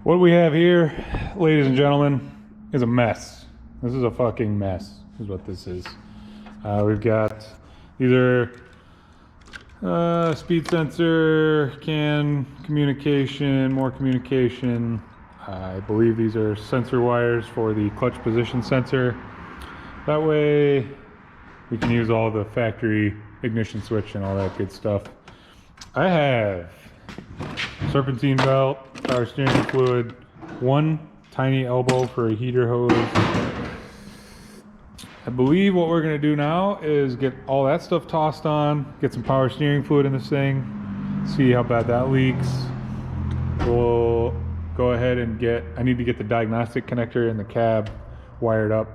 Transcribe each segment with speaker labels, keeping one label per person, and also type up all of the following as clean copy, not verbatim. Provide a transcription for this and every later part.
Speaker 1: What we have here, ladies and gentlemen, is a mess. This is a fucking mess, is what this is. We've got either speed sensor, CAN communication, more communication. I believe these are sensor wires for the clutch position sensor. That way we can use all the factory ignition switch and all that good stuff. I have serpentine belt, power steering fluid, one tiny elbow for a heater hose. I believe what we're going to do now is get all that stuff tossed on, get some power steering fluid in this thing, see how bad that leaks. We'll go ahead and I need to get the diagnostic connector in the cab wired up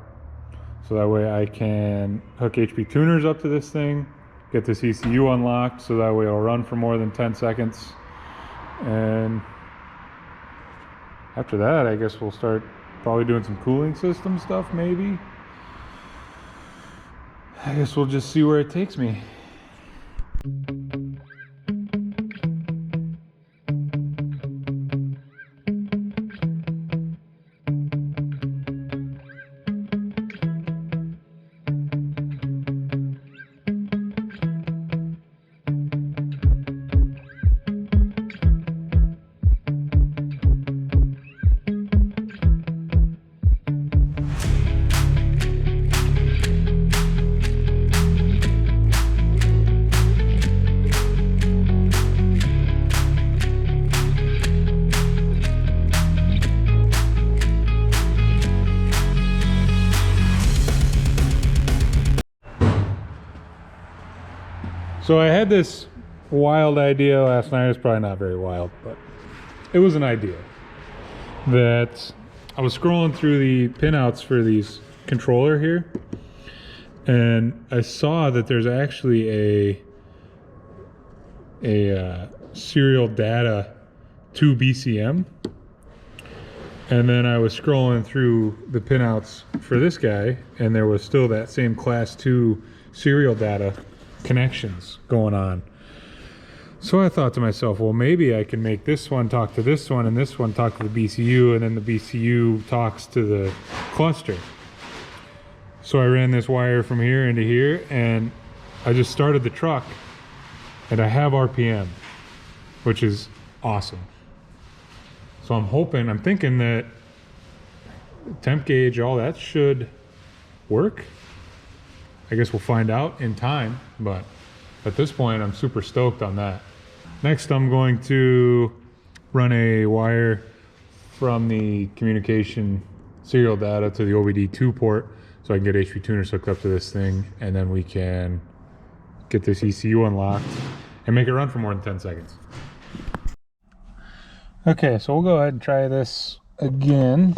Speaker 1: so that way I can hook HP tuners up to this thing, get this ECU unlocked so that way it'll run for more than 10 seconds. And after that, I guess we'll start probably doing some cooling system stuff, maybe. I guess we'll just see where it takes me. So I had this wild idea last night. It's probably not very wild, but it was an idea that I was scrolling through the pinouts for these controller here, and I saw that there's actually a serial data to BCM. And then I was scrolling through the pinouts for this guy, and there was still that same class 2 serial data connections going on. So I thought to myself, well, maybe I can make this one talk to this one and this one talk to the BCU, and then the BCU talks to the cluster. So I ran this wire from here into here, and I just started the truck, and I have RPM, which is awesome. So I'm thinking that temp gauge, all that should work. I guess we'll find out in time, but at this point I'm super stoked on that. Next, I'm going to run a wire from the communication serial data to the OBD2 port so I can get HP tuners hooked up to this thing, and then we can get this ECU unlocked and make it run for more than 10 seconds. Okay, so we'll go ahead and try this again.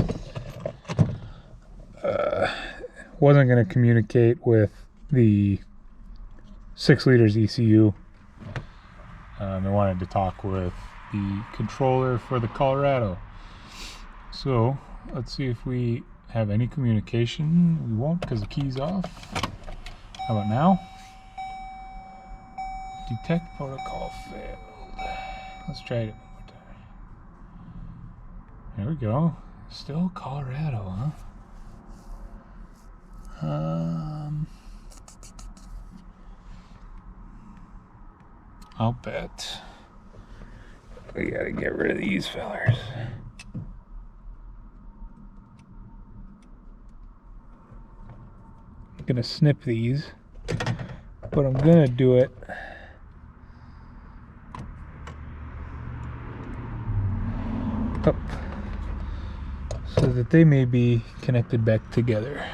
Speaker 1: Wasn't going to communicate with the 6 liters ECU. I wanted to talk with the controller for the Colorado. So let's see if we have any communication. We won't because the key's off. How about now? Detect protocol failed. Let's try it one more time. There we go. Still Colorado, huh? I'll bet we gotta get rid of these fellers. I'm gonna snip these, but I'm gonna do it up so that they may be connected back together.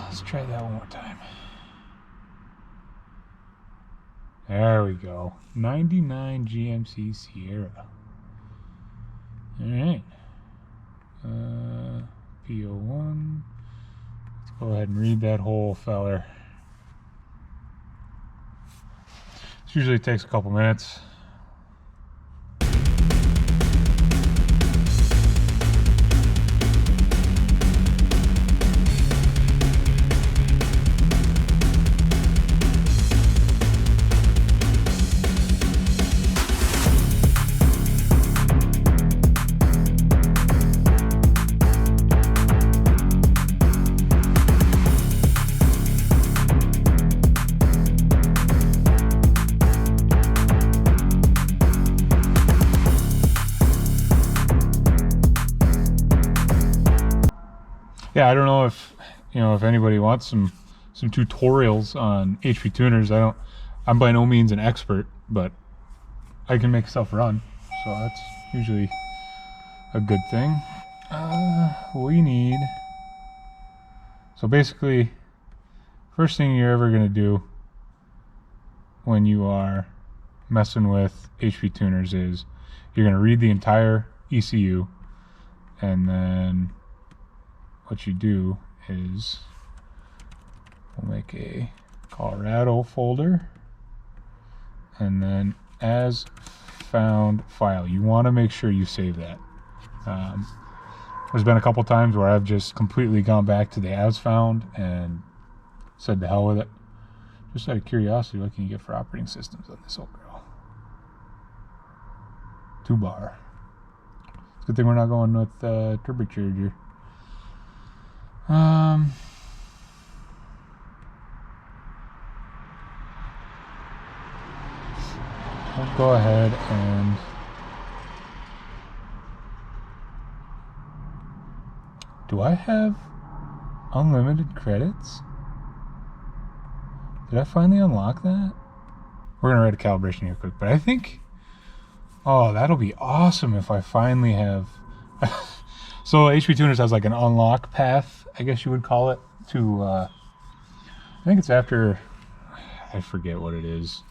Speaker 1: Let's try that one more time. There we go. 99 GMC Sierra. Alright. PO1. Let's go ahead and read that whole feller. This usually takes a couple minutes. yeah, I don't know if, if anybody wants some tutorials on HP tuners. I'm by no means an expert, but I can make stuff run, so that's usually a good thing. We need, so basically, first thing you're ever going to do when you are messing with HP tuners is you're going to read the entire ECU, and then what you do is we'll make a Colorado folder, and then as found file, you want to make sure you save that. There's been a couple times where I've just completely gone back to the as found and said to hell with it. Just out of curiosity, what can you get for operating systems on this old girl? 2-bar. It's a good thing we're not going with turbocharger. I'll go ahead and do I have unlimited credits? Did I finally unlock that? We're gonna write a calibration here quick, but I think, oh, that'll be awesome if I finally have. So HP Tuners has like an unlock path, I guess you would call it, to I think it's after, I forget what it is,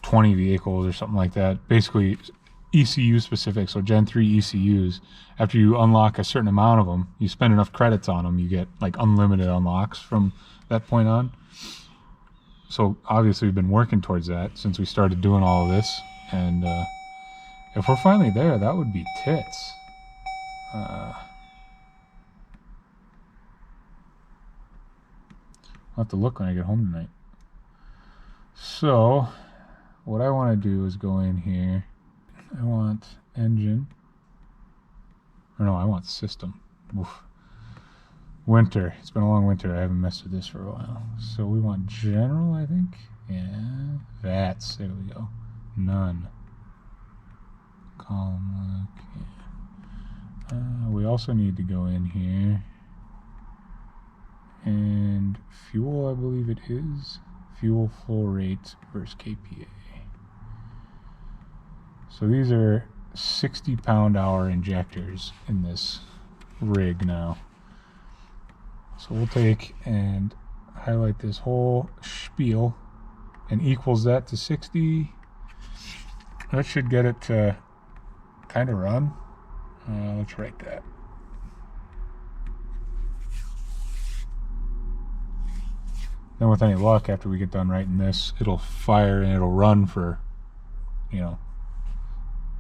Speaker 1: 20 vehicles or something like that. Basically ECU specific, so Gen 3 ECUs. After you unlock a certain amount of them, you spend enough credits on them, you get like unlimited unlocks from that point on. So obviously we've been working towards that since we started doing all of this, and if we're finally there, that would be tits. I'll have to look when I get home tonight. So what I want to do is go in here. I want engine, or no, I want system. Oof. Winter. It's been a long winter. I haven't messed with this for a while. So we want general, I think. Yeah. VATS. There we go. None. Column look. Yeah. We also need to go in here. And fuel, I believe it is. Fuel flow rate versus KPA. So these are 60 pound-hour injectors in this rig now. So we'll take and highlight this whole spiel and equals that to 60. That should get it to kind of run. Let's write that. Then with any luck, after we get done writing this, it'll fire and it'll run for,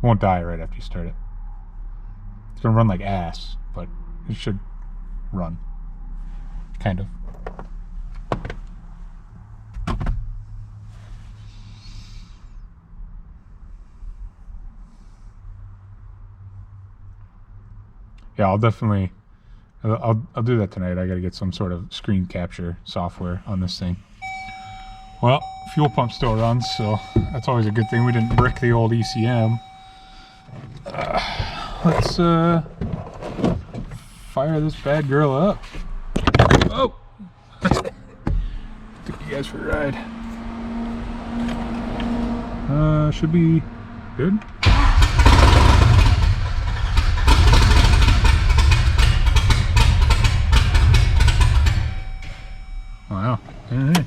Speaker 1: won't die right after you start it. It's gonna run like ass, but it should run. Kind of. Yeah, I'll definitely, I'll do that tonight. I gotta get some sort of screen capture software on this thing. Well, fuel pump still runs, so that's always a good thing. We didn't brick the old ECM. Let's fire this bad girl up. Oh! Took you guys for a ride. Should be good. Wow. Alright.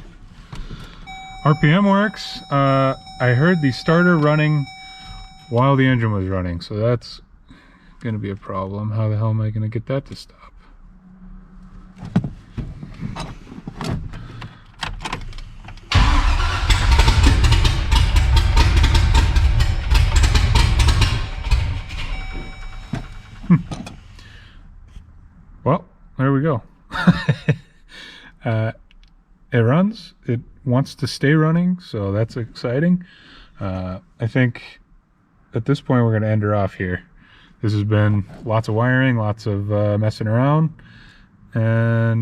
Speaker 1: RPM works. I heard the starter running while the engine was running, so that's gonna be a problem. How the hell am I gonna get that to stop? Well, there we go. It runs. It wants to stay running, so that's exciting. I think at this point we're going to end her off here. This has been lots of wiring, lots of messing around, and